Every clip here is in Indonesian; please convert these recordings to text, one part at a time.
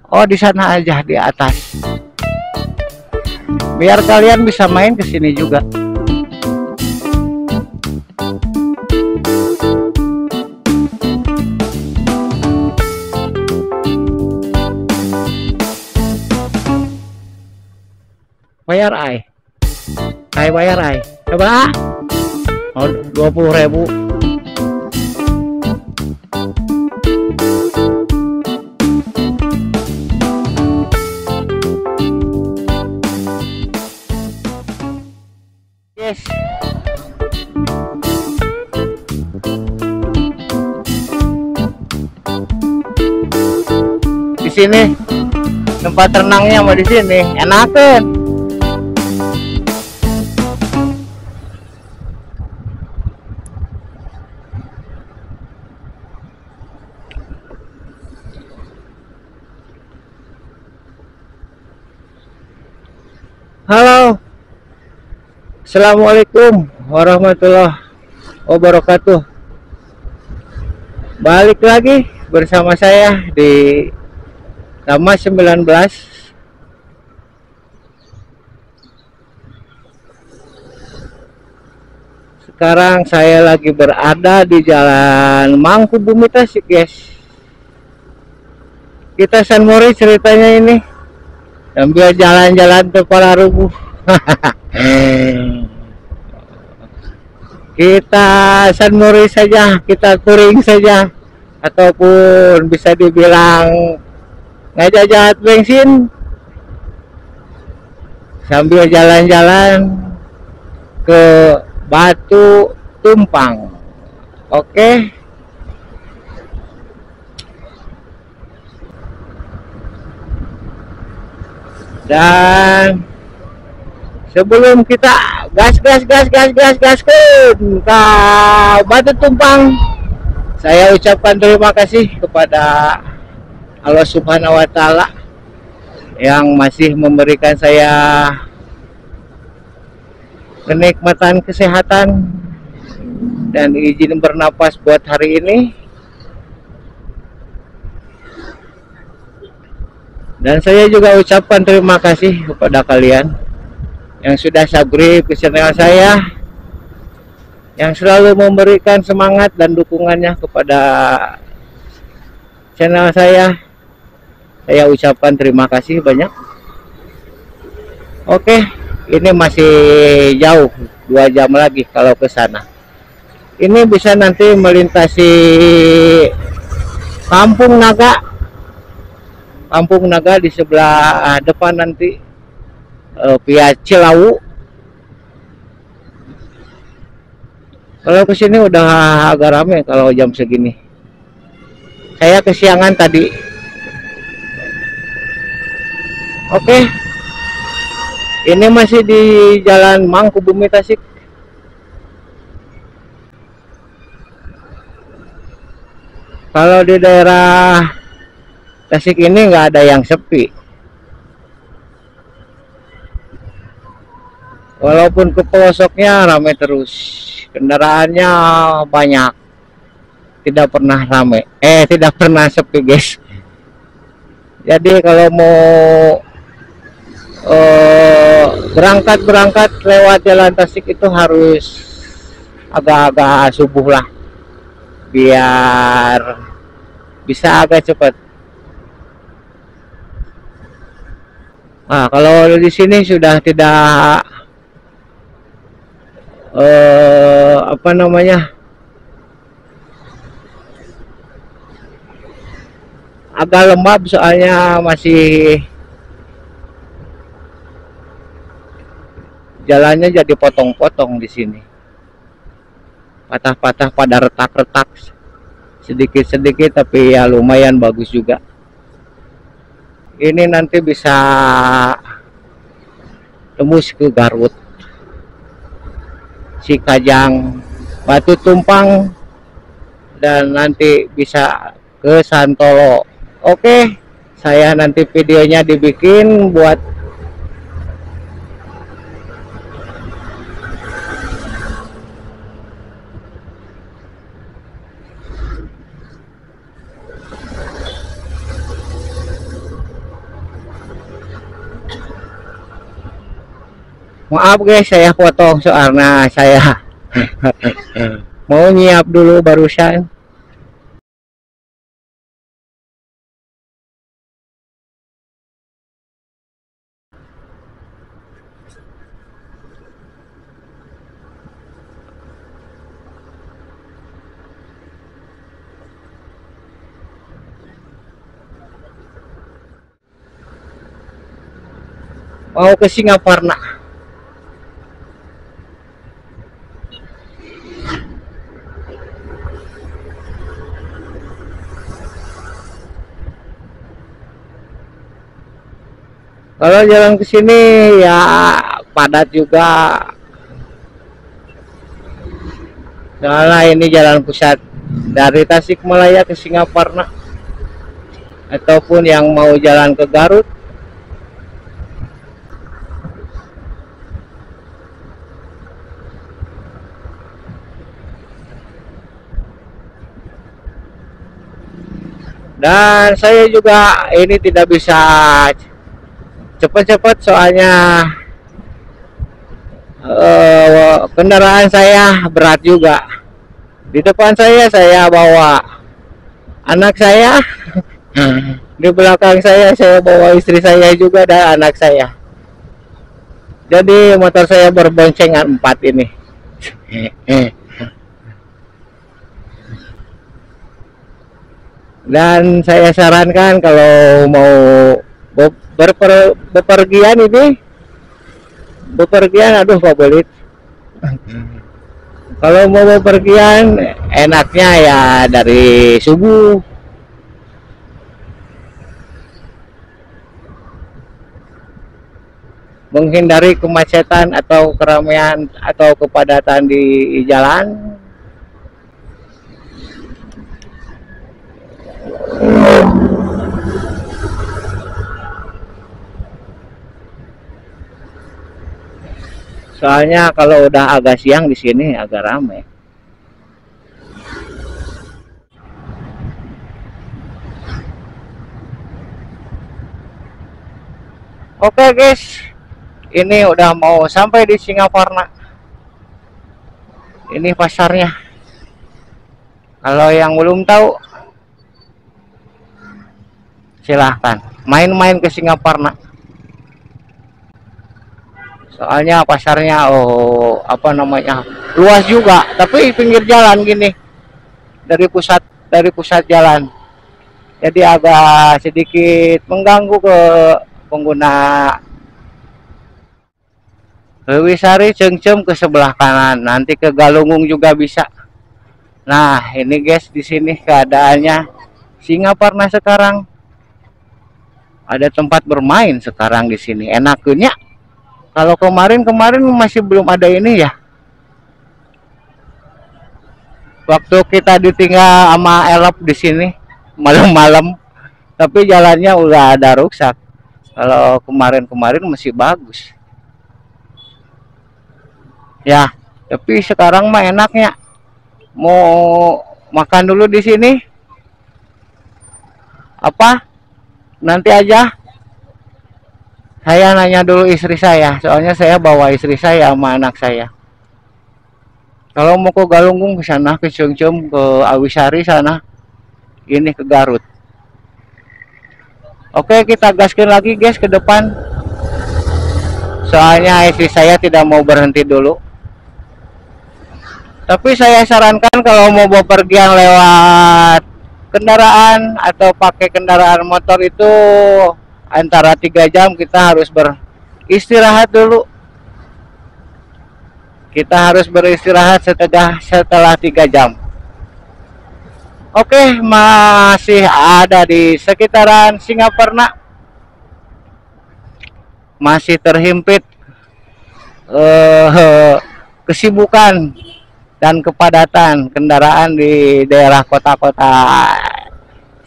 Oh, di sana aja di atas. Biar kalian bisa main ke sini juga. Bayar ai. Ai bayar ai. Coba. Oh, 20.000. Yes. Di sini tempat renangnya mau di sini, enakan. Halo. Assalamualaikum warahmatullahi wabarakatuh. Balik lagi bersama saya di Tama 19. Sekarang saya lagi berada di Jalan Mangkubumi Tasik, guys. Kita San Mori ceritanya ini sambil jalan-jalan ke Palarubuh. Kita San Mori saja, kita touring saja, ataupun bisa dibilang ngajajahat bensin sambil jalan-jalan ke Batu Tumpang. Oke. Dan sebelum kita gas ke Batu Tumpang, saya ucapkan terima kasih kepada Allah Subhanahu wa Ta'ala yang masih memberikan saya kenikmatan kesehatan dan izin bernapas buat hari ini. Dan saya juga ucapkan terima kasih kepada kalian yang sudah subscribe ke channel saya, yang selalu memberikan semangat dan dukungannya kepada channel saya. Saya ucapkan terima kasih banyak. Oke, ini masih jauh, 2 jam lagi kalau ke sana. Ini bisa nanti melintasi Kampung Naga. Kampung Naga di sebelah depan nanti via Cilawu. Kalau kesini udah agak rame kalau jam segini. Saya kesiangan tadi. Oke. Ini masih di Jalan Mangkubumi Tasik. Kalau di daerah Tasik ini nggak ada yang sepi. Walaupun ke pelosoknya ramai terus, kendaraannya banyak, tidak pernah ramai, tidak pernah sepi, guys. Jadi kalau mau berangkat lewat Jalan Tasik itu harus agak-agak subuh lah, biar bisa agak cepat. Nah, kalau di sini sudah tidak apa namanya, agak lembab, soalnya masih jalannya jadi potong-potong di sini, patah-patah pada retak-retak sedikit-sedikit, tapi ya lumayan bagus juga. Ini nanti bisa tembus ke Garut, Cikajang, Batu Tumpang, dan nanti bisa ke Santolo. Oke, saya nanti videonya dibikin buat Maaf guys, saya potong soalnya saya mau nyiap dulu barusan. Mau ke Singaparna. Kalau jalan ke sini ya padat juga. Soalnya ini jalan pusat dari Tasikmalaya ke Singaparna ataupun yang mau jalan ke Garut. Dan saya juga ini tidak bisa cepat-cepat soalnya kendaraan saya berat juga. Di depan saya bawa anak saya, di belakang saya bawa istri saya juga dan anak saya. Jadi motor saya berboncengan 4 ini. Dan saya sarankan kalau mau bepergian ini, aduh favorit. Kalau mau bepergian enaknya ya dari subuh. Menghindari kemacetan atau keramaian atau kepadatan di jalan. Soalnya kalau udah agak siang di sini agak ramai. Oke guys, ini udah mau sampai di Singaparna. Ini pasarnya. Kalau yang belum tahu, silahkan main-main ke Singaparna. Soalnya pasarnya apa namanya, luas juga, tapi pinggir jalan gini, dari pusat jalan. Jadi agak sedikit mengganggu ke pengguna. Lewisari Cengcem ke sebelah kanan, nanti ke Galunggung juga bisa. Nah, ini guys, di sini keadaannya Singaparna sekarang. Ada tempat bermain sekarang di sini. Enaknya kalau kemarin masih belum ada ini ya. Waktu kita ditinggal sama Elop di sini malam-malam, tapi jalannya udah ada rusak. Kalau kemarin masih bagus. Ya, tapi sekarang mah enaknya mau makan dulu di sini. Apa? Nanti aja. Saya nanya dulu istri saya, soalnya saya bawa istri saya sama anak saya. Kalau mau ke Galunggung ke sana, ke Cengcem, ke Awisari sana, ini ke Garut. Oke, kita gaskin lagi guys ke depan. Soalnya istri saya tidak mau berhenti dulu. Tapi saya sarankan kalau mau bepergian lewat kendaraan atau pakai kendaraan motor itu antara 3 jam kita harus beristirahat dulu. Kita harus beristirahat setelah 3 jam. Oke, masih ada di sekitaran Singaparna. Masih terhimpit kesibukan dan kepadatan kendaraan di daerah kota-kota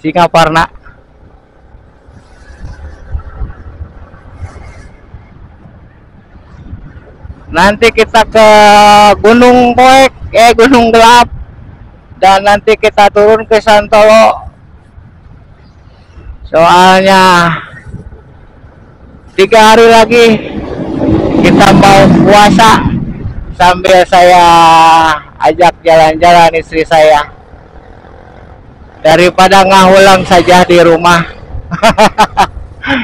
Singaparna. Nanti kita ke Gunung Poek, Gunung Gelap, dan nanti kita turun ke Santolo. Soalnya 3 hari lagi kita mau puasa sambil saya ajak jalan-jalan istri saya, daripada ngahulang saja di rumah.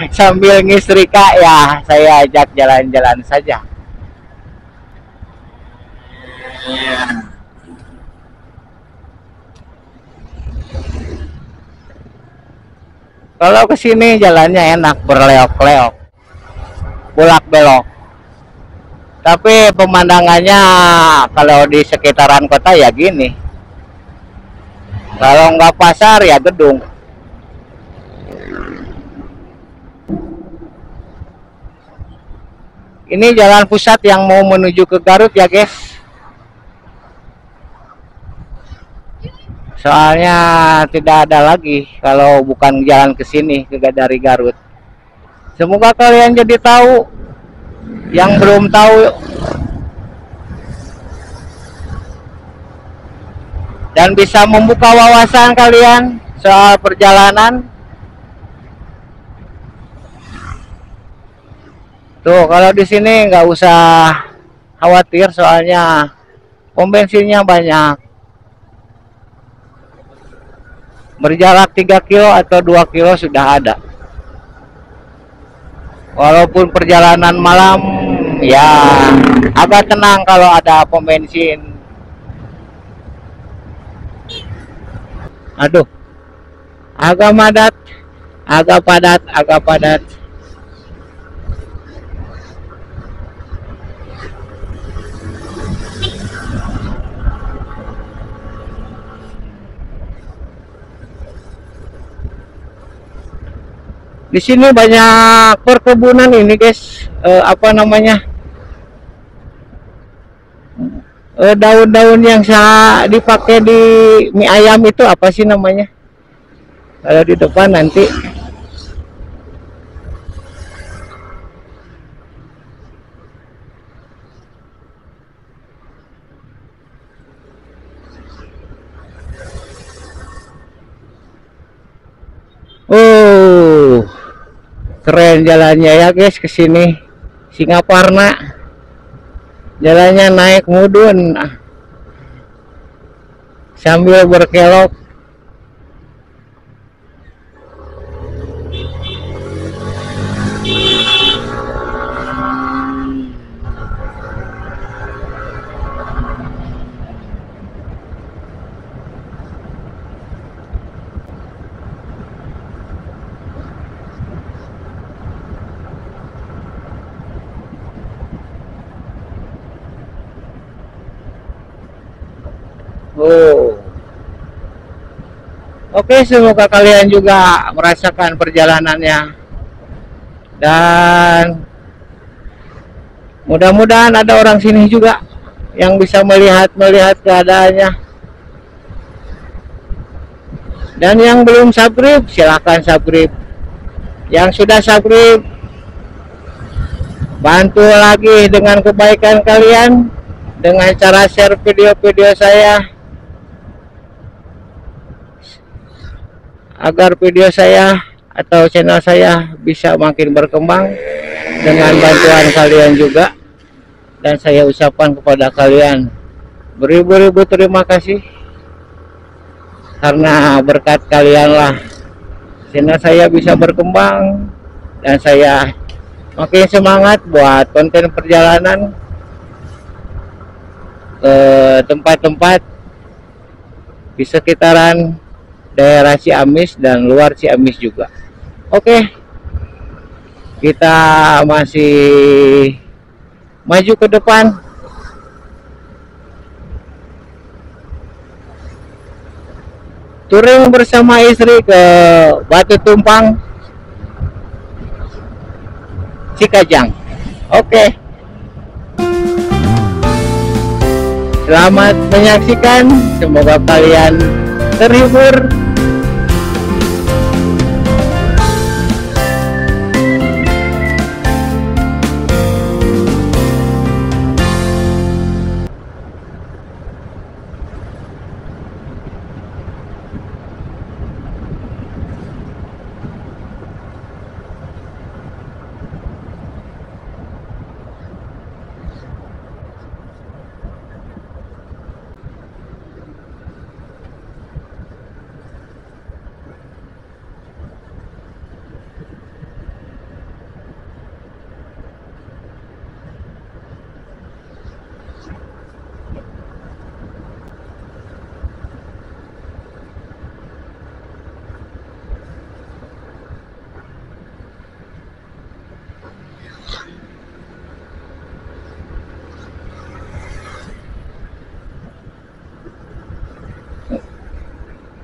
Sambil ngistrika ya, saya ajak jalan-jalan saja. Kalau ke sini jalannya enak, berleok-leok, bolak-belok. Tapi pemandangannya kalau di sekitaran kota ya gini. Kalau nggak pasar ya gedung. Ini jalan pusat yang mau menuju ke Garut ya guys. Soalnya tidak ada lagi kalau bukan jalan ke sini ke dari Garut. Semoga kalian jadi tahu, yang belum tahu, dan bisa membuka wawasan kalian soal perjalanan. Tuh kalau di sini nggak usah khawatir soalnya pom bensinnya banyak. Berjarak 3 kilo atau 2 kilo sudah ada. Walaupun perjalanan malam ya agak tenang kalau ada pom bensin. Aduh, agak padat, agak padat, agak padat. Di sini banyak perkebunan ini guys, apa namanya, daun-daun yang dipakai di mie ayam itu apa sih namanya? Kalau di depan nanti. Oh, keren jalannya ya guys ke sini. Singaparna. Jalannya naik mudun sambil berkelok. Oh. Oke, semoga kalian juga merasakan perjalanannya. Dan mudah-mudahan ada orang sini juga yang bisa melihat keadaannya. Dan yang belum subscribe, silahkan subscribe. Yang sudah subscribe, bantu lagi dengan kebaikan kalian dengan cara share video-video saya, agar video saya atau channel saya bisa makin berkembang dengan bantuan kalian juga. Dan saya ucapkan kepada kalian beribu-ribu terima kasih, karena berkat kalianlah channel saya bisa berkembang dan saya makin semangat buat konten perjalanan ke tempat-tempat di sekitaran daerah Ciamis dan luar Ciamis juga. Oke, kita masih maju ke depan. Touring bersama istri ke Batu Tumpang, Cikajang. Oke, selamat menyaksikan, semoga kalian terhibur.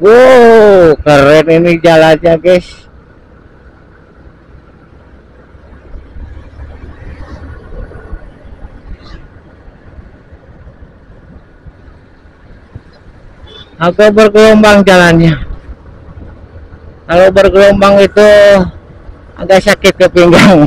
Wow, keren ini jalannya, guys. Agak bergelombang jalannya. Kalau bergelombang itu agak sakit ke pinggang.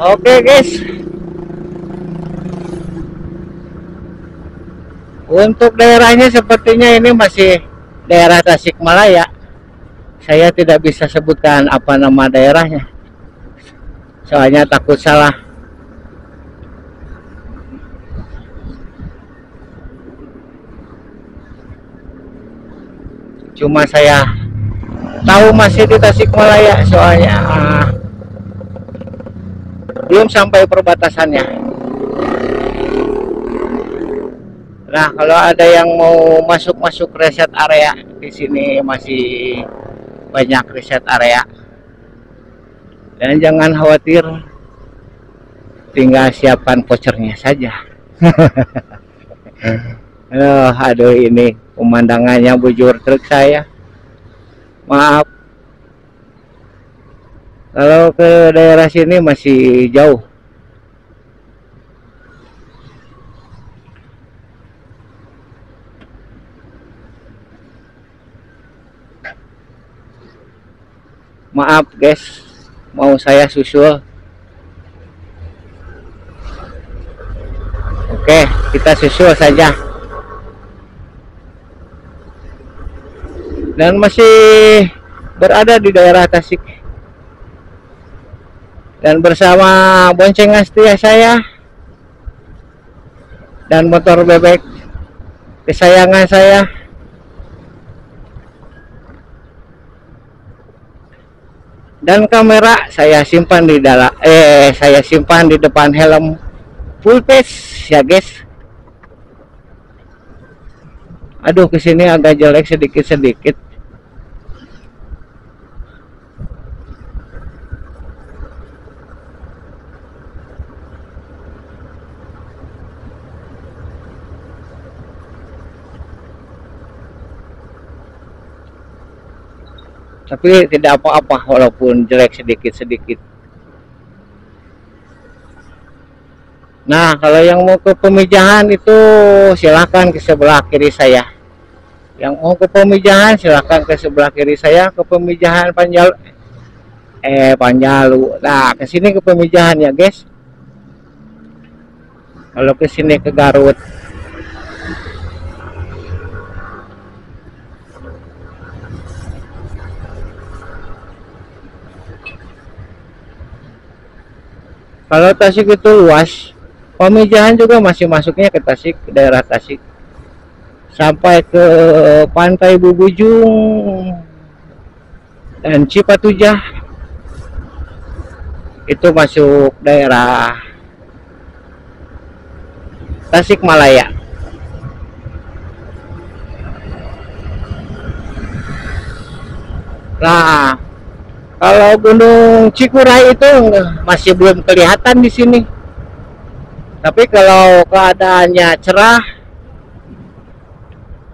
Oke, guys. Untuk daerahnya sepertinya ini masih daerah Tasikmalaya. Saya tidak bisa sebutkan apa nama daerahnya. Soalnya takut salah. Cuma saya tahu masih di Tasikmalaya soalnya belum sampai perbatasannya. Nah, kalau ada yang mau masuk reset area, di sini masih banyak reset area. Dan jangan khawatir, tinggal siapkan vouchernya saja. Aduh, ini pemandangannya bujur truk saya. Maaf. Kalau ke daerah sini masih jauh. Maaf, guys, mau saya susul. Oke, kita susul saja. Dan masih berada di daerah Tasik. Dan bersama boncengan setia saya dan motor bebek kesayangan saya. Dan kamera saya simpan di depan helm full face ya, guys. Aduh, kesini agak jelek sedikit. Tapi tidak apa-apa walaupun jelek sedikit. Nah, kalau yang mau ke Pemijahan itu silahkan ke sebelah kiri saya. Yang mau ke Pemijahan silahkan ke sebelah kiri saya, ke Pemijahan Panjalu. Nah, ke sini ke Pemijahan ya, guys. Kalau ke sini ke Garut. Kalau Tasik itu luas, Pemijahan juga masih masuknya ke Tasik, ke daerah Tasik. Sampai ke Pantai Bubujung dan Cipatujah. Itu masuk daerah Tasikmalaya. Nah, kalau Gunung Cikuray itu masih belum kelihatan di sini. Tapi kalau keadaannya cerah,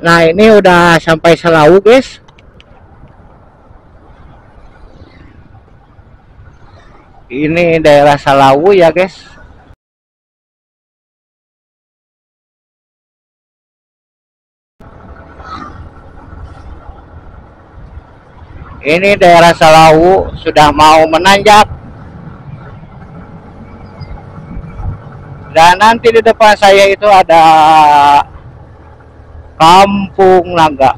nah ini udah sampai Selawu, guys. Ini daerah Selawu ya, guys. Ini daerah Salawu sudah mau menanjak. Dan nanti di depan saya itu ada Kampung Naga.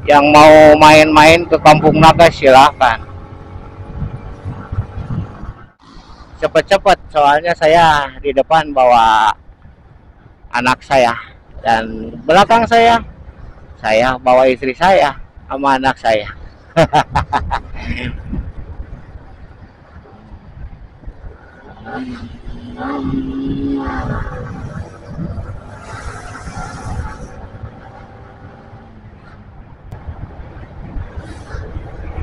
Yang mau main-main ke Kampung Naga silahkan. Cepat-cepat, soalnya saya di depan bawa anak saya. Dan belakang saya bawa istri saya sama anak saya.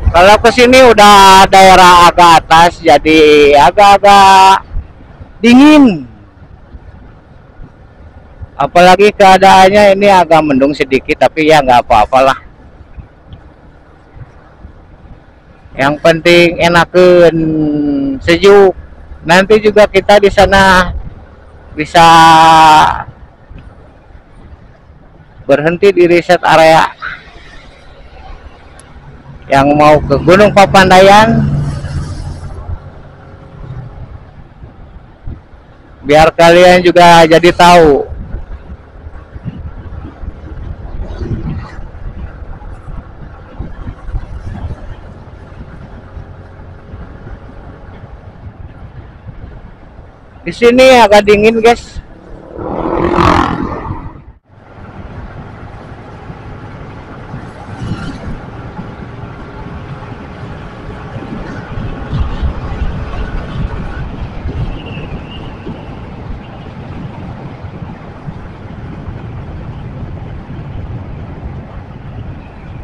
Kalau ke sini udah daerah agak atas, jadi agak-agak dingin. Apalagi keadaannya ini agak mendung sedikit, tapi ya nggak apa-apalah. Yang penting enakan, sejuk. Nanti juga kita di sana bisa berhenti di reset area. Yang mau ke Gunung Papandayan, biar kalian juga jadi tahu. Di sini agak dingin, guys.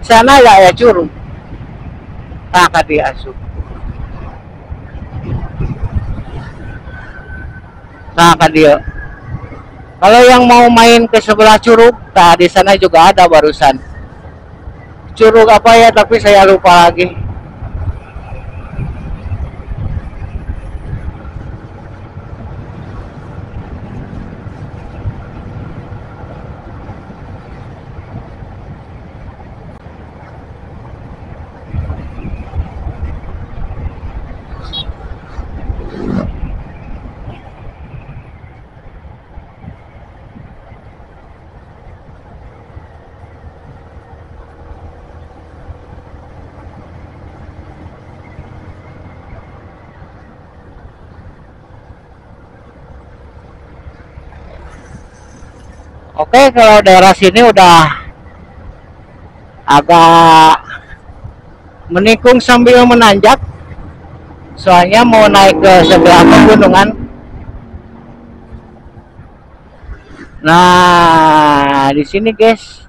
Sana ya curug. Tak diasup. Nah, dia. Kalau yang mau main ke sebelah curug, nah di sana juga ada barusan. Curug apa ya? Tapi saya lupa lagi. Oke, kalau daerah sini udah agak menikung sambil menanjak. Soalnya mau naik ke sebelah pegunungan. Nah, di sini, guys.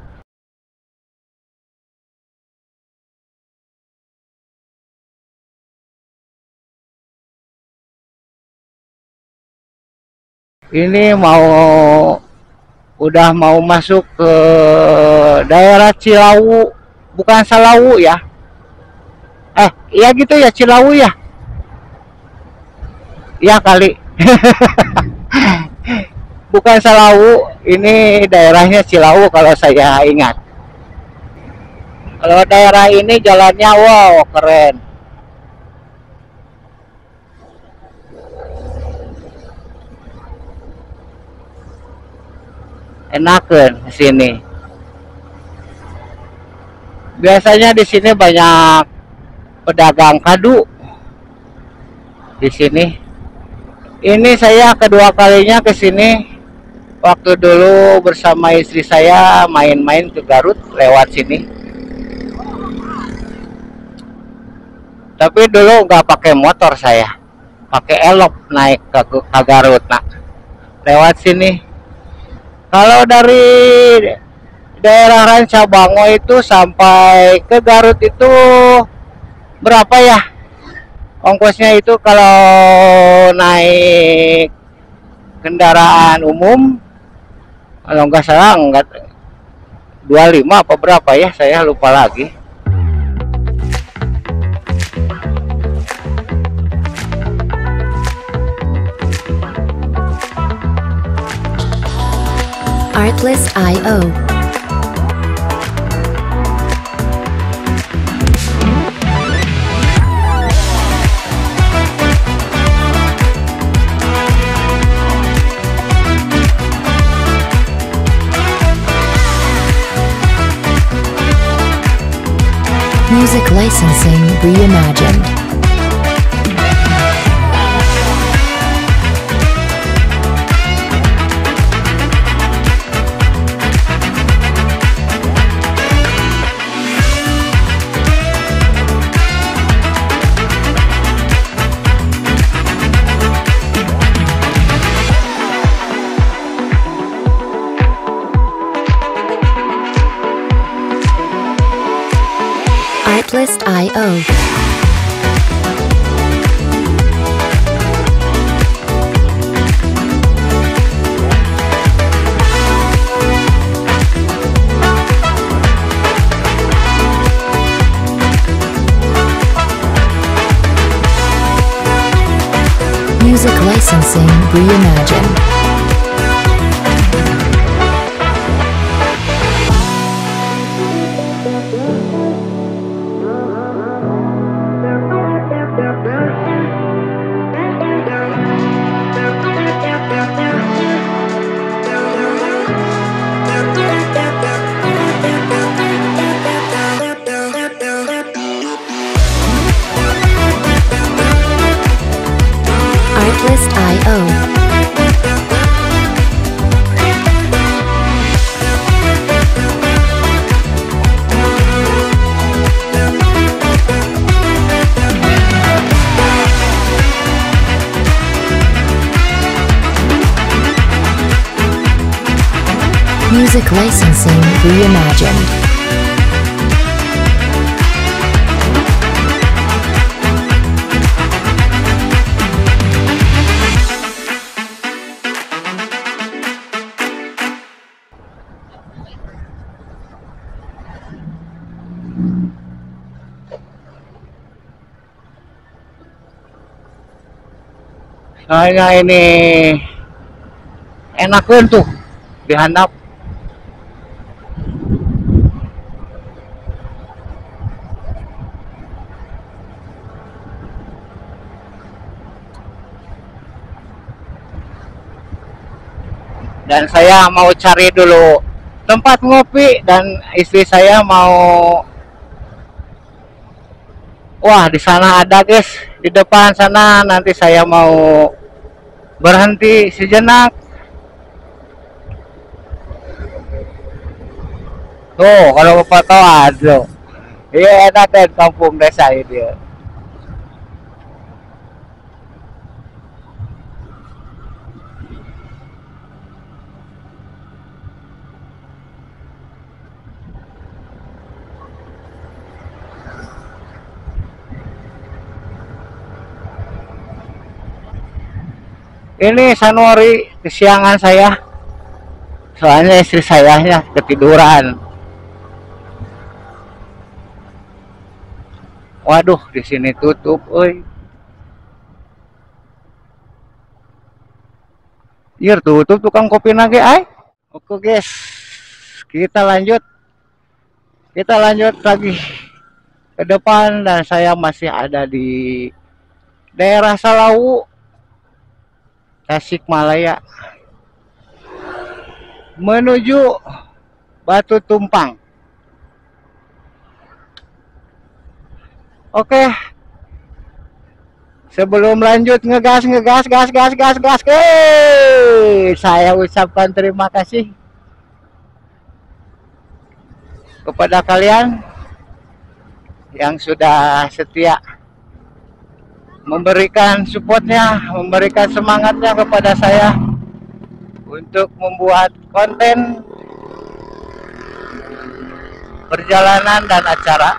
Ini udah mau masuk ke daerah Cilawu, bukan Salawu ya. Iya gitu ya, Cilawu ya. Iya kali. Bukan Salawu, ini daerahnya Cilawu kalau saya ingat. Kalau daerah ini jalannya wow, keren. Enakan di sini. Biasanya di sini banyak pedagang kadu. Di sini. Ini saya kedua kalinya ke sini. Waktu dulu bersama istri saya main-main ke Garut lewat sini. Tapi dulu nggak pakai motor saya, pakai elop naik ke Garut. Nah, lewat sini. Kalau dari daerah Rancabango itu sampai ke Garut itu berapa ya? Ongkosnya itu kalau naik kendaraan umum, kalau nggak salah nggak 25 apa berapa ya? Saya lupa lagi. Artlist.io licensing reimagined. Artlist.io. Music licensing reimagined. Artlist.io. Music licensing reimagined. Soalnya ini enakan tuh dihandap. Dan saya mau cari dulu tempat ngopi dan istri saya mau, wah di sana ada guys, di depan sana. Nanti saya mau berhenti sejenak. Tuh kalau bapak tahu ada, iya enak kan kampung desa ini. Ini Sanori kesiangan saya, soalnya istri saya ketiduran. Waduh, di sini tutup, oi. Iya tutup tukang kopi nage, ay. Oke guys, kita lanjut lagi ke depan, dan saya masih ada di daerah Salawu, Tasikmalaya, menuju Batu Tumpang. Oke, sebelum lanjut gas, saya ucapkan terima kasih kepada kalian yang sudah setia memberikan supportnya, memberikan semangatnya kepada saya untuk membuat konten perjalanan dan acara.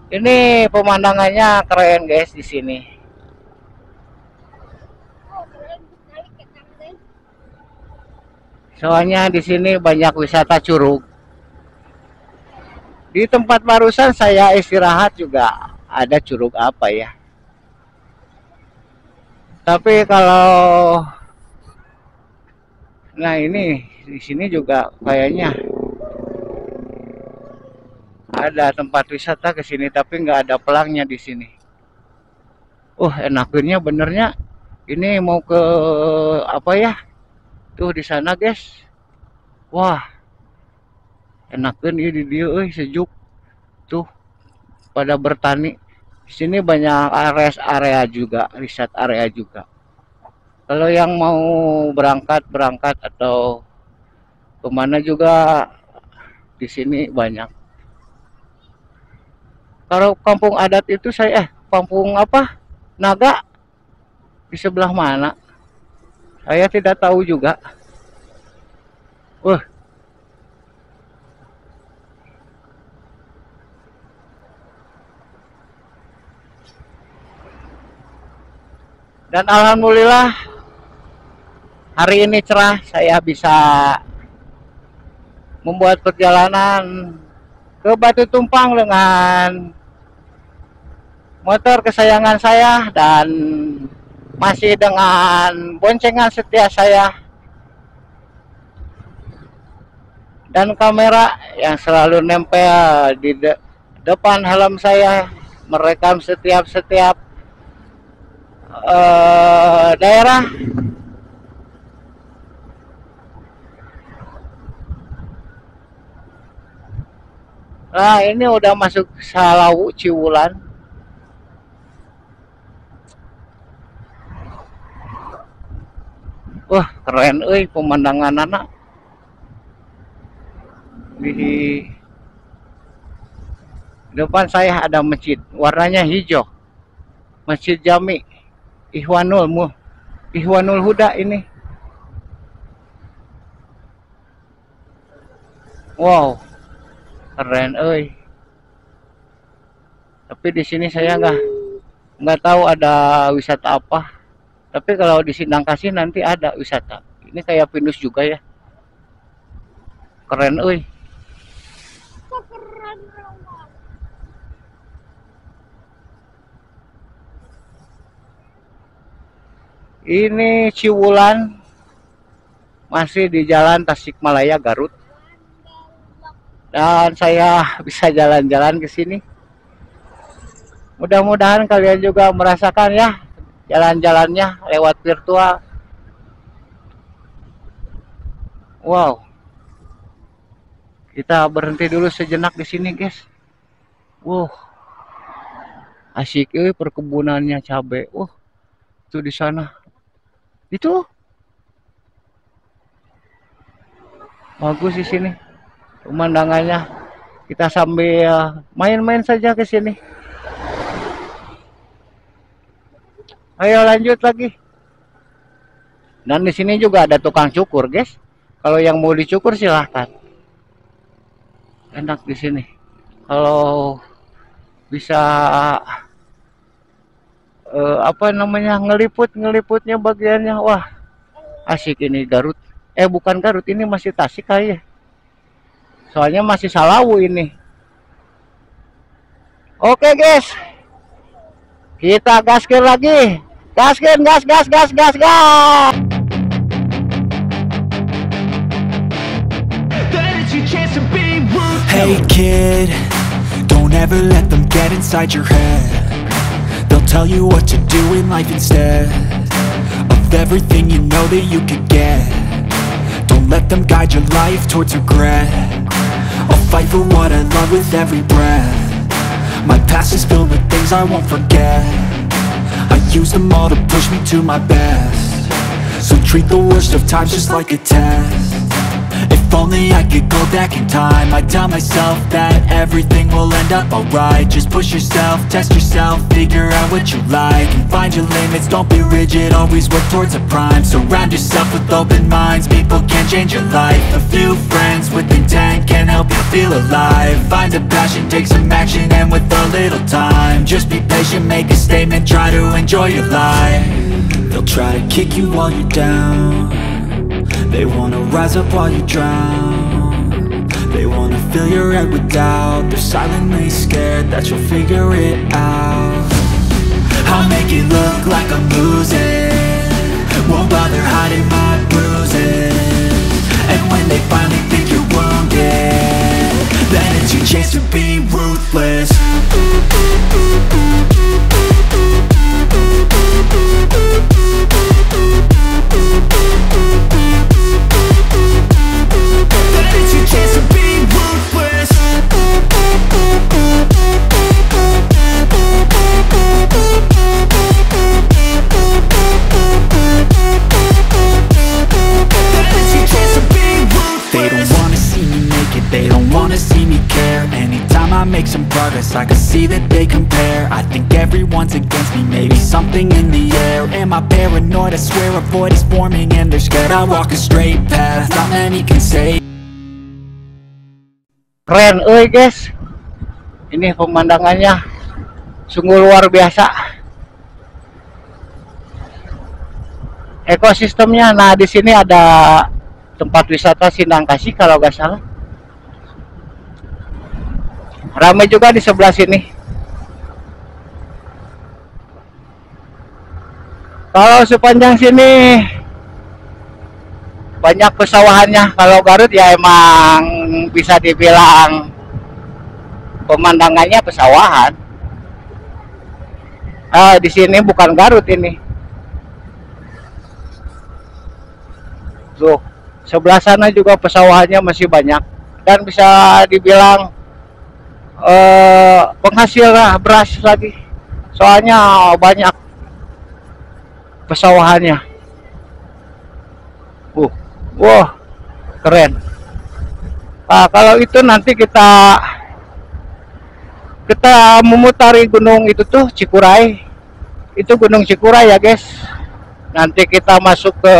Ini pemandangannya keren guys di sini. Soalnya di sini banyak wisata curug. Di tempat barusan saya istirahat juga ada curug apa ya. Tapi kalau nah ini di sini juga kayaknya ada tempat wisata ke sini, tapi nggak ada pelangnya di sini. Enaknya benernya ini mau ke apa ya? Tuh di sana guys. Wah, enakan ini dia, sejuk. tuh pada bertani. Di sini banyak area juga, riset area juga. Kalau yang mau berangkat atau kemana juga di sini banyak. Kalau kampung adat itu kampung apa? Naga di sebelah mana? Saya tidak tahu juga. Dan alhamdulillah hari ini cerah, saya bisa membuat perjalanan ke Batu Tumpang dengan motor kesayangan saya dan masih dengan boncengan setia saya dan kamera yang selalu nempel di depan helm saya, merekam setiap daerah. Nah, ini udah masuk Salawu Ciwulan. Wah, keren pemandangan anak. Di depan saya ada masjid, warnanya hijau. Masjid Jami Ihwanul Huda ini. Wow, keren tapi di sini saya nggak tahu ada wisata apa, tapi kalau di Sindangkasih nanti ada wisata. Ini kayak pinus juga ya, keren ini Ciwulan, masih di jalan Tasikmalaya Garut. Dan saya bisa jalan-jalan ke sini. Mudah-mudahan kalian juga merasakan ya jalan-jalannya lewat virtual. Wow. Kita berhenti dulu sejenak di sini, guys. Wow. Asik perkebunannya cabai. Itu di sana. Itu bagus di sini pemandangannya. Kita sambil main-main saja ke sini. Ayo lanjut lagi. Dan di sini juga ada tukang cukur, guys. Kalau yang mau dicukur silahkan. Enak di sini. Kalau bisa ngeliputnya bagiannya, wah asik ini. Garut bukan Garut, ini masih Tasik kali ya, soalnya masih Salawu ini. Oke guys, kita gaskin lagi, gas. Hey kid, don't ever let them get inside your head. They'll tell you what to do in life instead of everything you know that you could get. Don't let them guide your life towards regret. I'll fight for what I love with every breath. My past is filled with things I won't forget. I use them all to push me to my best. So treat the worst of times just like a test. If only I could go back in time, I'd tell myself that everything will end up alright. Just push yourself, test yourself, figure out what you like, and find your limits, don't be rigid, always work towards a prime. Surround yourself with open minds, people can change your life. A few friends with intent can help you feel alive. Find a passion, take some action, and with a little time, just be patient, make a statement, try to enjoy your life. They'll try to kick you while you're down. They wanna rise up while you drown. They wanna fill your head with doubt. They're silently scared that you'll figure it out. I'll make it look like I'm losing, won't bother hiding my bruises. And when they finally think you're wounded, then it's your chance to be ruthless. Then it's your chance to be ruthless. surface I can see that they compare. I think everyone's against me, maybe something in the air. Am I paranoid? I swear a void is forming and they're scared. I walk a straight path, not many can say. Keren guys, ini pemandangannya sungguh luar biasa. Ekosistemnya, nah di sini ada tempat wisata Sindang Kasih kalau nggak salah. Ramai juga di sebelah sini. Kalau sepanjang sini banyak pesawahannya. Kalau Garut ya emang bisa dibilang pemandangannya pesawahan. Di sini bukan Garut ini. Tuh, sebelah sana juga pesawahannya masih banyak dan bisa dibilang penghasil beras lagi. Soalnya banyak pesawahannya. Wah, keren. Kalau itu nanti kita memutari gunung itu tuh Cikuray. Itu Gunung Cikuray ya guys. Nanti kita masuk ke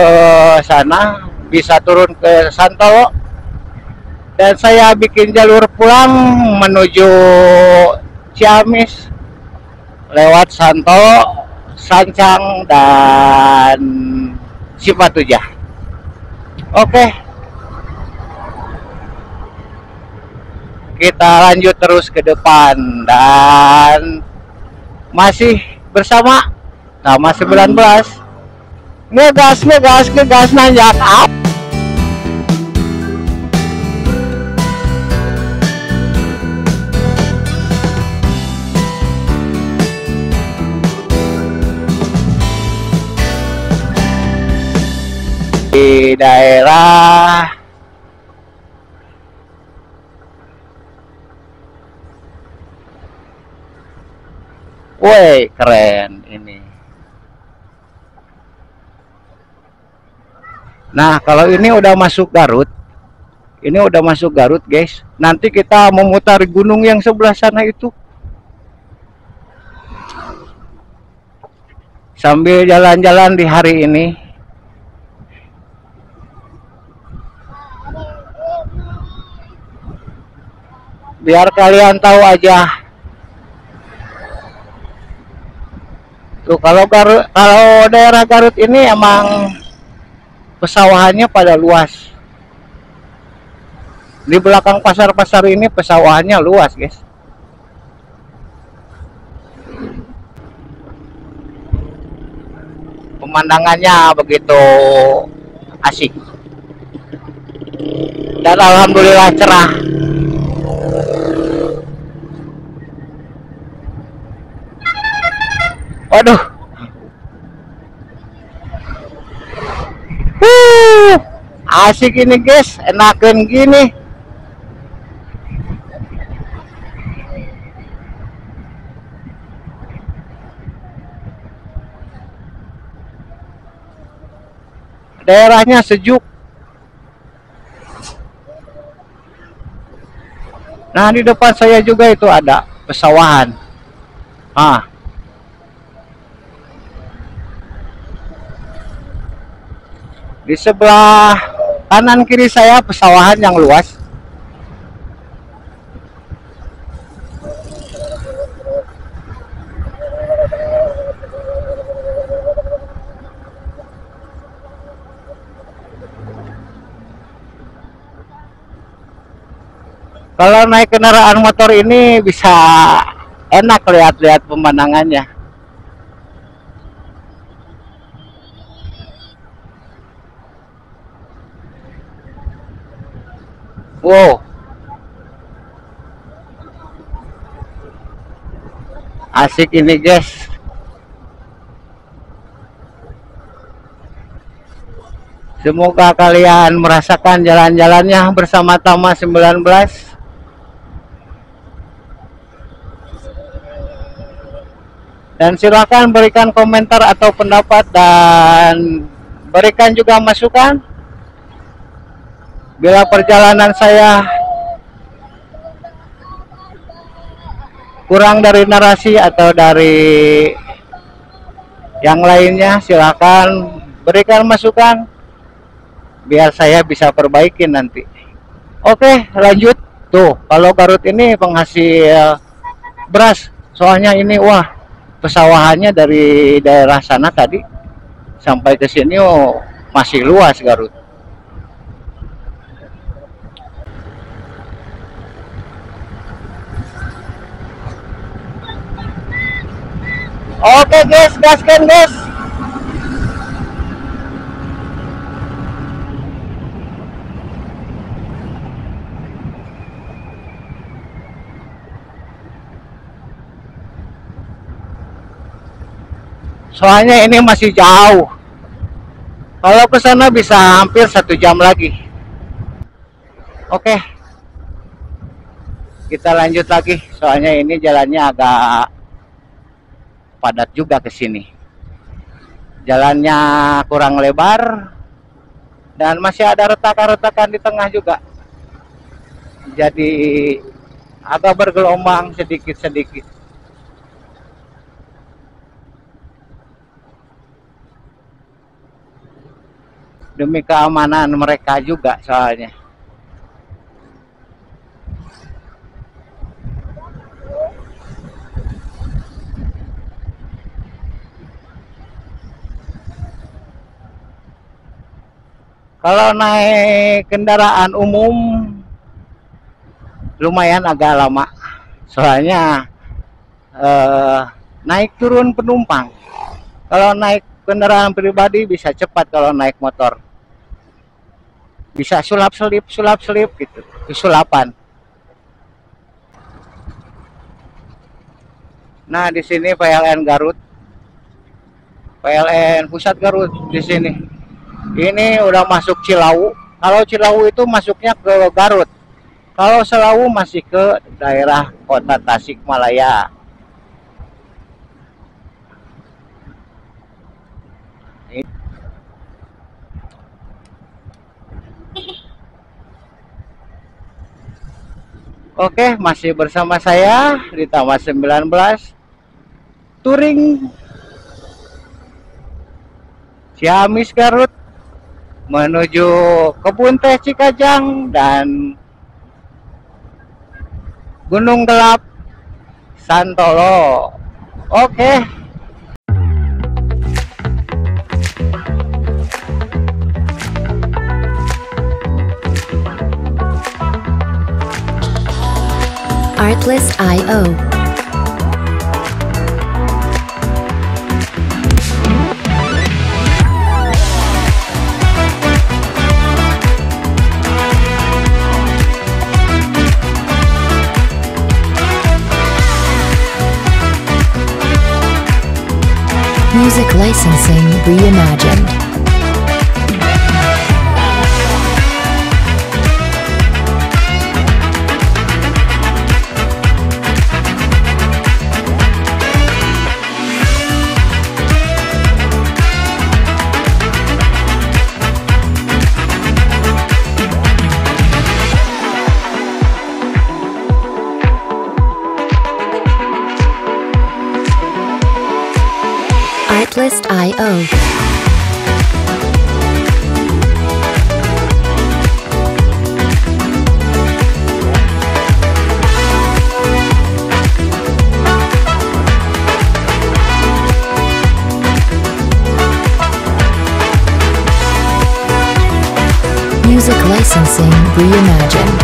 sana, bisa turun ke Santolo. Dan saya bikin jalur pulang menuju Ciamis lewat Santolo, Sancang, dan Cipatujah. Oke. Kita lanjut terus ke depan dan masih bersama Tama 19. Ngegas nanjak up. Di daerah woi, keren ini. Nah, kalau ini udah masuk Garut. Ini udah masuk Garut, guys. Nanti kita memutar gunung yang sebelah sana itu. Sambil jalan-jalan di hari ini. Biar kalian tahu aja. Tuh, kalau daerah Garut ini emang pesawahannya pada luas. Di belakang pasar-pasar ini pesawahannya luas, guys. Pemandangannya begitu asik. Dan alhamdulillah cerah. Waduh. Asik ini guys, enakan gini. Daerahnya sejuk. Nah, di depan saya juga itu ada pesawahan. Di sebelah kanan kiri saya pesawahan yang luas. Kalau naik kendaraan motor ini bisa enak lihat-lihat pemandangannya. Wow, asik ini guys. Semoga kalian merasakan jalan-jalannya bersama Tama 19. Dan silakan berikan komentar atau pendapat dan berikan juga masukan. Bila perjalanan saya kurang dari narasi atau dari yang lainnya, silakan berikan masukan biar saya bisa perbaikin nanti. Oke, lanjut. Tuh, kalau Garut ini penghasil beras, soalnya ini wah, pesawahannya dari daerah sana tadi sampai ke sini masih luas Garut. Oke guys, gaskan guys. Soalnya ini masih jauh. Kalau ke sana bisa hampir 1 jam lagi. Oke. Kita lanjut lagi. Soalnya ini jalannya agak padat juga ke sini. Jalannya kurang lebar dan masih ada retakan-retakan di tengah juga. Jadi agak bergelombang sedikit-sedikit. Demi keamanan mereka juga soalnya. Kalau naik kendaraan umum lumayan agak lama. Soalnya naik turun penumpang. Kalau naik kendaraan pribadi bisa cepat, kalau naik motor bisa sulap-selip gitu, kesulapan. Nah, di sini PLN Garut. PLN Pusat Garut di sini. Ini udah masuk Cilawu. Kalau Cilawu itu masuknya ke Garut. Kalau Selawu masih ke daerah kota Tasikmalaya. Oke, masih bersama saya di Taman 19 touring Ciamis Garut menuju Kebun Teh Cikajang dan Gunung Gelap Santolo. Oke. Artlist.io. Music licensing reimagined. Artlist.io. Music licensing reimagined.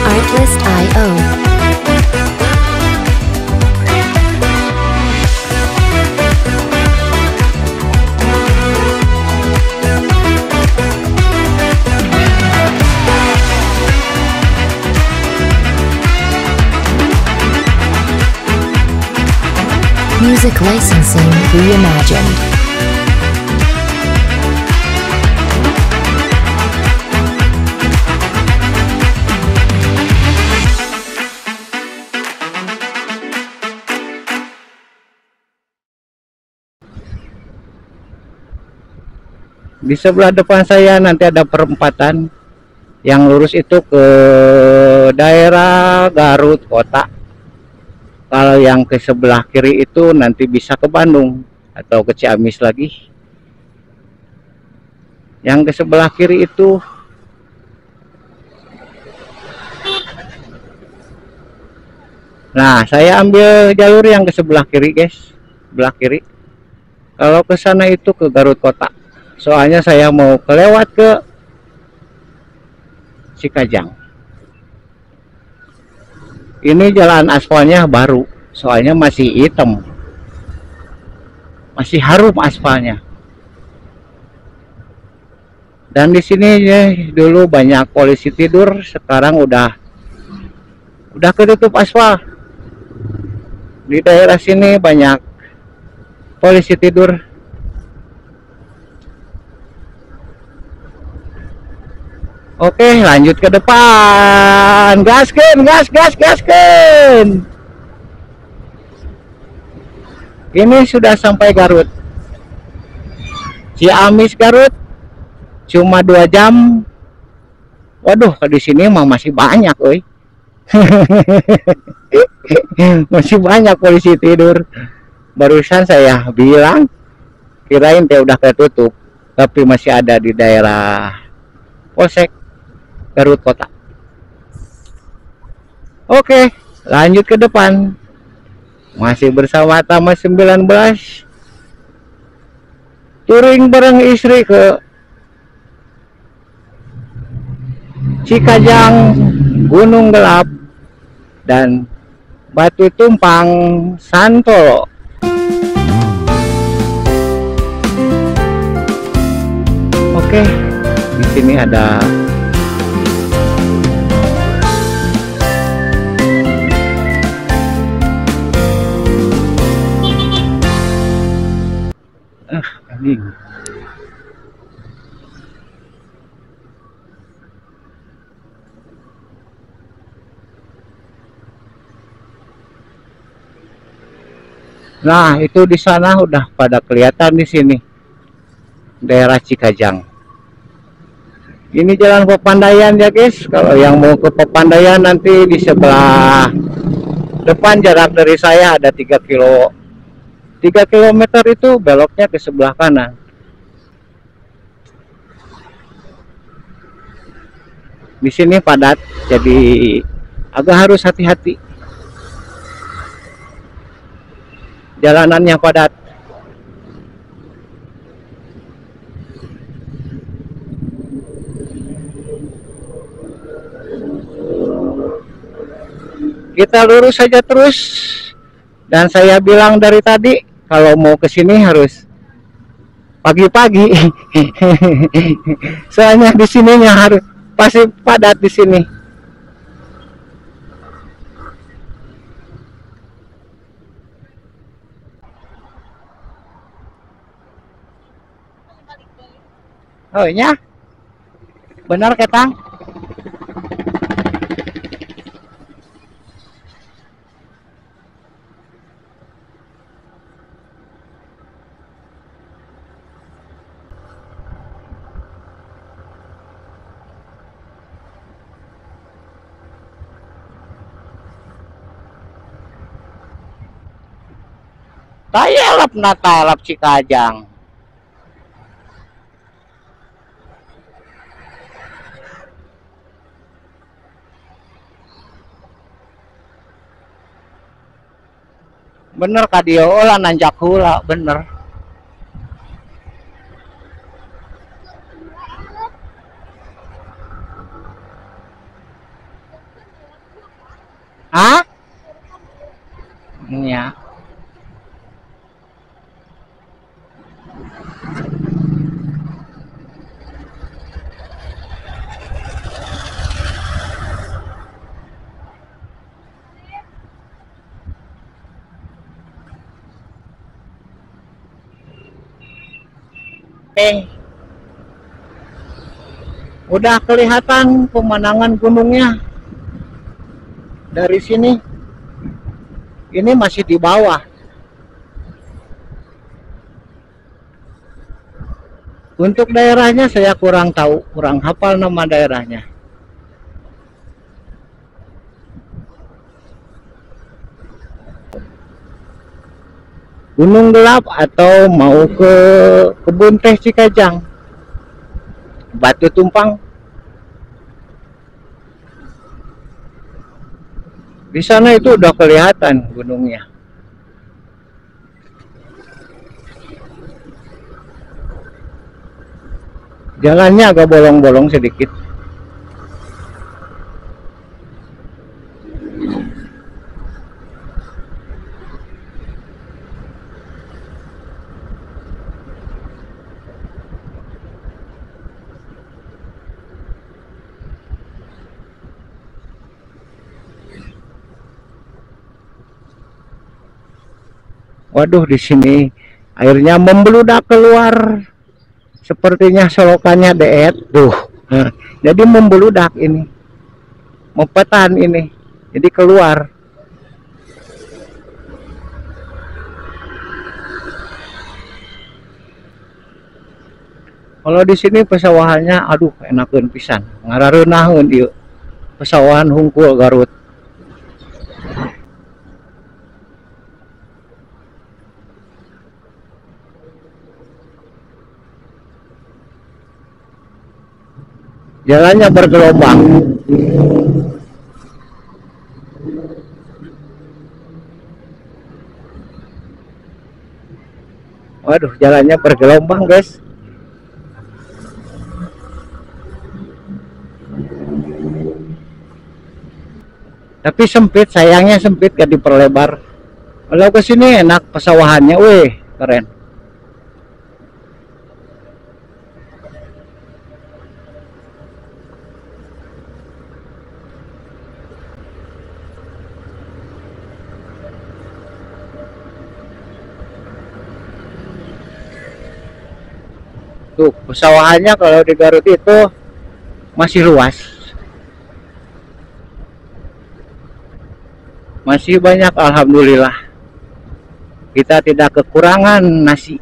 Artlist.io. Music licensing reimagined. Di sebelah depan saya nanti ada perempatan yang lurus itu ke daerah Garut Kota. Kalau yang ke sebelah kiri itu nanti bisa ke Bandung atau ke Ciamis lagi. Yang ke sebelah kiri itu nah, saya ambil jalur yang ke sebelah kiri, guys. Sebelah kiri. Kalau ke sana itu ke Garut Kota. Soalnya saya mau kelewat ke Cikajang. Ini jalan aspalnya baru, soalnya masih hitam. Masih harum aspalnya. Dan di sini ya, dulu banyak polisi tidur, sekarang udah ketutup aspal. Di daerah sini banyak polisi tidur. Oke, lanjut ke depan. Gaskeun, gaskeun. Ini sudah sampai Garut. Ciamis Garut cuma 2 jam. Waduh, di sini mah masih banyak, euy. Masih banyak polisi tidur. Barusan saya bilang kirain teh udah ketutup, tapi masih ada di daerah Polsek Garut Kota. Oke, lanjut ke depan. Masih bersama Tama 19. Touring bareng istri ke Cikajang, Gunung Gelap, dan Batu Tumpang, Santolo. Oke, di sini ada anjing. Nah, itu di sana udah pada kelihatan di sini. Daerah Cikajang. Ini jalan Pepandayan ya, guys. Kalau yang mau ke Pepandayan nanti di sebelah depan, jarak dari saya ada 3 kilo. 3 kilometer itu beloknya ke sebelah kanan. Di sini padat, jadi agak harus hati-hati. Jalanannya padat. Kita lurus saja terus. Dan saya bilang dari tadi, kalau mau ke sini harus pagi-pagi. Soalnya di sininya harus pasti padat di sini. Oh iya, benar ketang. Tayalap na talap Cikajang. Bener kadio olah nanjak hula, bener. Hah? Iya. Udah kelihatan pemandangan gunungnya dari sini. Ini masih di bawah. Untuk daerahnya saya kurang tahu, kurang hafal nama daerahnya. Gunung Gelap atau mau ke kebun teh Cikajang, Batu Tumpang. Di sana itu udah kelihatan gunungnya. Jalannya agak bolong-bolong sedikit. Waduh, di sini airnya membeludak keluar. Sepertinya solokannya deet tuh. Jadi membeludak ini. Mempetan ini. Jadi keluar. Kalau di sini pesawahannya aduh enakeun pisan. Ngarareunahun ieu. Pesawahan hungkul Garut. Jalannya bergelombang. Waduh, jalannya bergelombang, guys. Tapi sempit, sayangnya sempit, gak diperlebar. Kalau ke sini enak pesawahannya, weh, keren. Tuh, pesawahannya kalau di Garut itu masih luas. Masih banyak, alhamdulillah. Kita tidak kekurangan nasi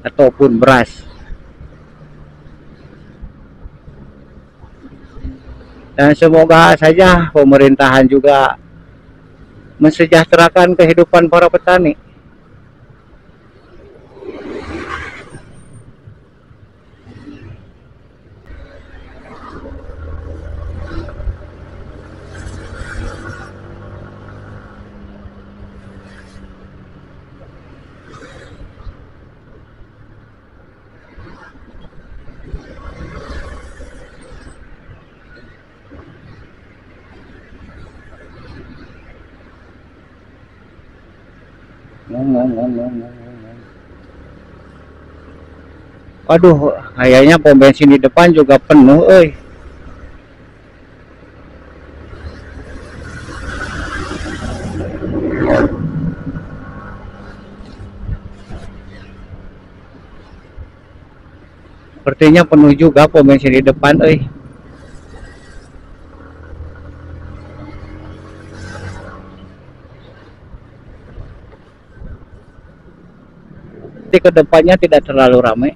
ataupun beras. Dan semoga saja pemerintahan juga mensejahterakan kehidupan para petani. Waduh, kayaknya pom bensin di depan juga penuh, euy. Sepertinya penuh juga pom bensin di depan, euy. Di kedepannya tidak terlalu ramai.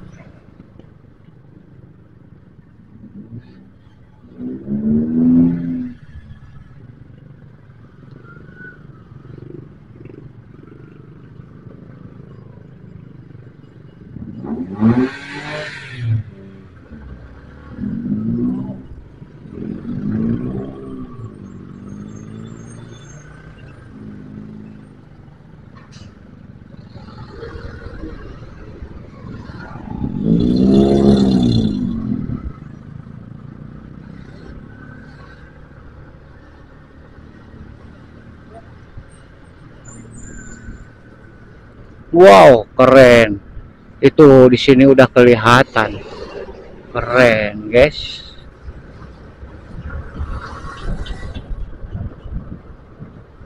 Wow, keren. Itu di sini udah kelihatan. Keren, guys.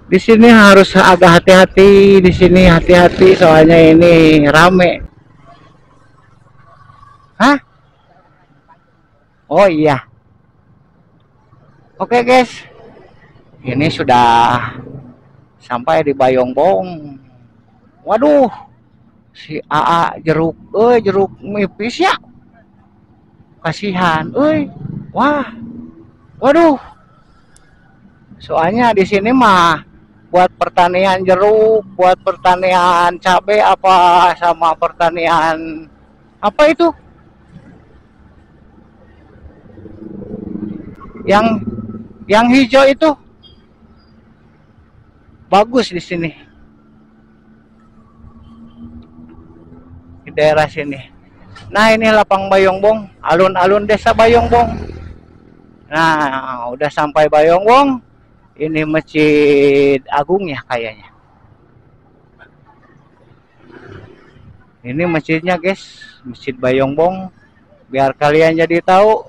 Di sini harus agak hati-hati, di sini hati-hati soalnya ini rame. Hah? Oh iya. Oke guys, ini sudah sampai di Bayongbong. Waduh, si AA jeruk, jeruk nipis ya. Kasihan, wah, waduh. Soalnya di sini mah buat pertanian jeruk, buat pertanian cabai apa sama pertanian apa itu? Yang hijau itu bagus di sini. Di daerah sini. Nah, ini lapang Bayongbong, alun-alun desa Bayongbong. Nah, udah sampai Bayongbong. Ini Masjid Agung ya kayaknya. Ini masjidnya guys, Masjid Bayongbong. Biar kalian jadi tahu.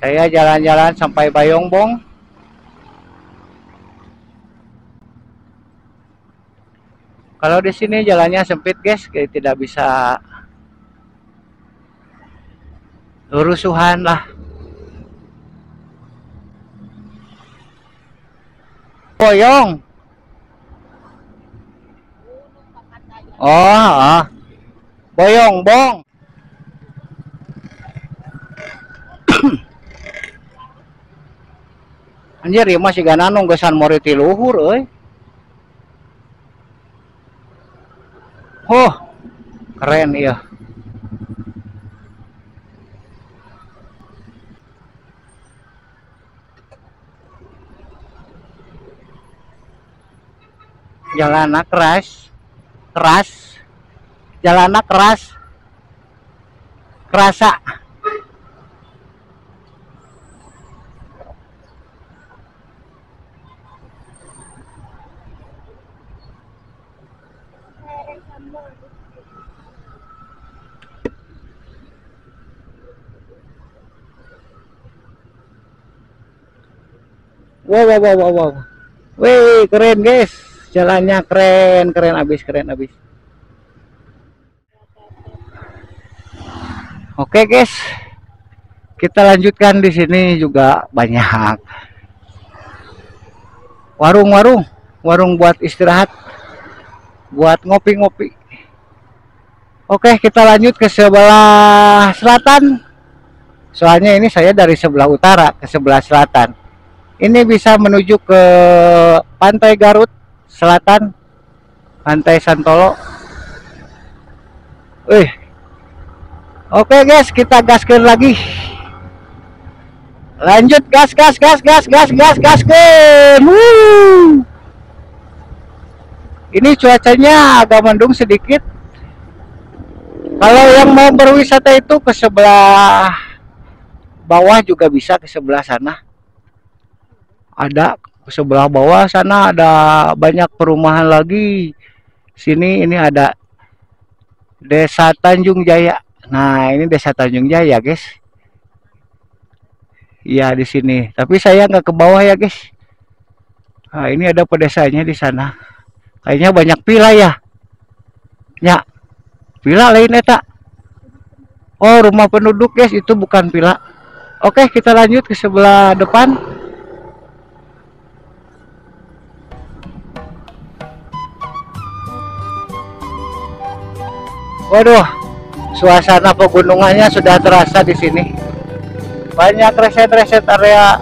Saya jalan-jalan sampai Bayongbong. Kalau di sini jalannya sempit guys, kayak tidak bisa lurusuhan lah. Boyong. Oh, Boyongbong. Anjir, ya masih gananong gesan mori ti luhur euy. Oh, keren ya. Jalannya keras, jalannya keras, kerasa. Wow. Wih, keren guys. Jalannya keren abis. Oke guys, kita lanjutkan. Di sini juga banyak warung buat istirahat, buat ngopi-ngopi. Oke, kita lanjut ke sebelah selatan. Soalnya ini saya dari sebelah utara ke sebelah selatan. Ini bisa menuju ke Pantai Garut Selatan, Pantai Santolo. Oke guys, kita gaskan lagi. Lanjut gaskan. Ini cuacanya agak mendung sedikit. Kalau yang mau berwisata itu ke sebelah bawah juga bisa, ke sebelah sana. Ada ke sebelah bawah sana, ada banyak perumahan lagi. Sini ini ada Desa Tanjung Jaya. Nah, ini Desa Tanjung Jaya, guys. Iya, di sini. Tapi saya nggak ke bawah ya, guys. Nah, ini ada pedesanya di sana. Kayaknya banyak villa ya. Ya, villa lain eta. Oh, rumah penduduk, guys. Itu bukan villa. Oke, kita lanjut ke sebelah depan. Waduh, suasana pegunungannya sudah terasa di sini. Banyak reset area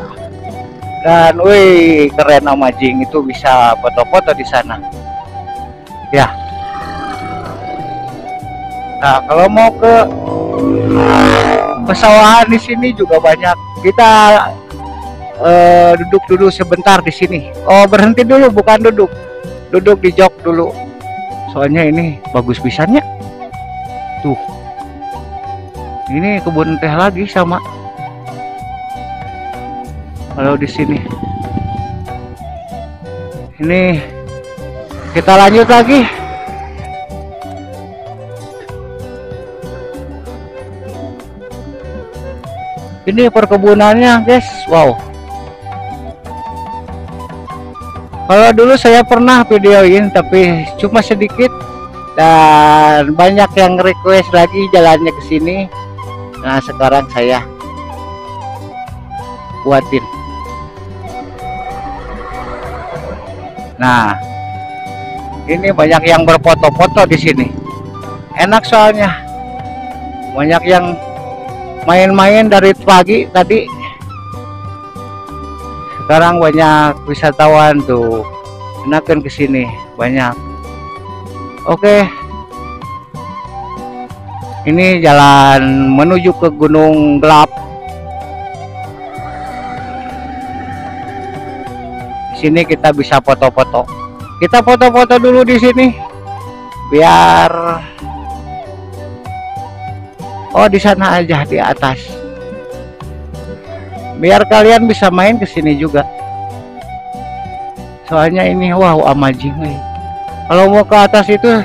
dan wih, keren amazing, itu bisa foto-foto di sana. Ya. Nah, kalau mau ke pesawahan di sini juga banyak. Kita duduk dulu sebentar di sini. Oh, berhenti dulu, bukan duduk. Duduk di jok dulu. Soalnya ini bagus pisannya. Tuh, ini kebun teh lagi sama. Kalau di sini, ini kita lanjut lagi. Ini perkebunannya, guys. Wow. Kalau dulu saya pernah videoin, tapi cuma sedikit. Dan banyak yang request lagi jalannya ke sini. Nah, sekarang saya buatin. Nah, ini banyak yang berfoto-foto di sini. Enak soalnya. Banyak yang main-main dari pagi tadi. Sekarang banyak wisatawan tuh. Enakan ke sini banyak. Oke. Ini jalan menuju ke Gunung Gelap. Di sini kita bisa foto-foto. Kita foto-foto dulu di sini. Biar di sana aja di atas. Biar kalian bisa main ke sini juga. Soalnya ini wow amazing. Kalau mau ke atas itu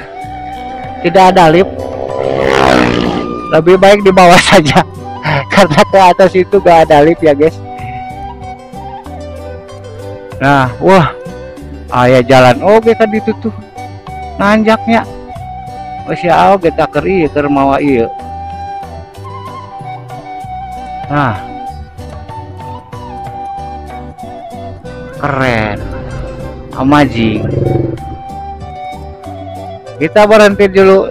tidak ada lift. Lebih baik di bawah saja. Karena ke atas itu gak ada lift ya guys. Nah, wah. Aya jalan oke kan ditutup. Nanjaknya. Masya Allah kita keri keur mawa ieu. Nah. Keren. Amazing. Kita berhenti dulu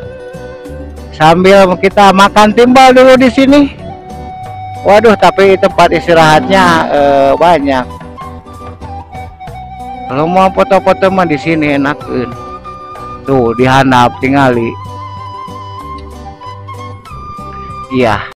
sambil kita makan timbal dulu di sini. Waduh, tapi tempat istirahatnya banyak. Kalau mau foto-foto mah di sini enakeun. Tuh, dihandap tingali. Iya.